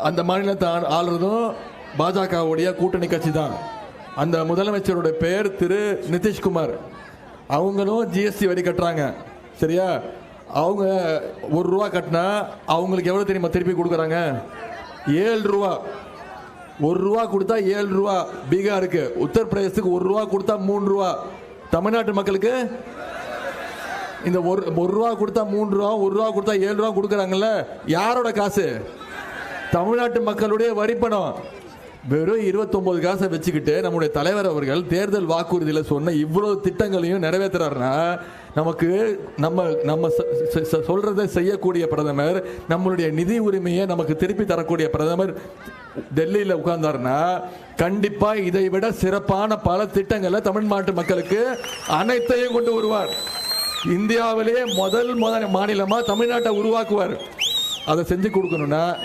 அந்த மாநிலத்தை ஆளுறதும் பாஜகவுடைய கூட்டணி கட்சி தான். அந்த முதலமைச்சருடைய பெயர் திரு நிதிஷ்குமார். அவங்களும் ஜிஎஸ்டி வரி கட்டுறாங்க. சரியா? அவங்க ₹1 கட்டினா அவங்களுக்கு எவ்வளோ தெரியுமா திருப்பி கொடுக்குறாங்க? ₹7. ₹1 கொடுத்தா ₹7. பீகாருக்கு, உத்தரப்பிரதேசத்துக்கு ₹1 கொடுத்தா ₹3. தமிழ்நாட்டு மக்களுக்கு இந்த ₹1 கொடுத்தா ₹3, ₹1 கொடுத்தா ₹7 கொடுக்குறாங்கல்ல, யாரோட காசு? தமிழ்நாட்டு மக்களுடைய வரிப்பணம். வெறும் 29 காசை வச்சுக்கிட்டு நம்முடைய தலைவர் அவர்கள் தேர்தல் வாக்குறுதியில் சொன்ன இவ்வளவு திட்டங்களையும் நிறைவேற்றுறாருன்னா, நமக்கு நம்ம சொல்றதை செய்யக்கூடிய பிரதமர், நம்மளுடைய நிதி உரிமையை நமக்கு திருப்பி தரக்கூடிய பிரதமர் டெல்லியில் உட்கார்ந்தாருன்னா, கண்டிப்பா இதை விட சிறப்பான பல திட்டங்களை தமிழ்நாட்டு மக்களுக்கு அனைத்தையும் கொண்டு வருவார். இந்தியாவிலே முதல் மாநிலமா தமிழ்நாட்டை உருவாக்குவார். அதை செஞ்சு கொடுக்கணும்னா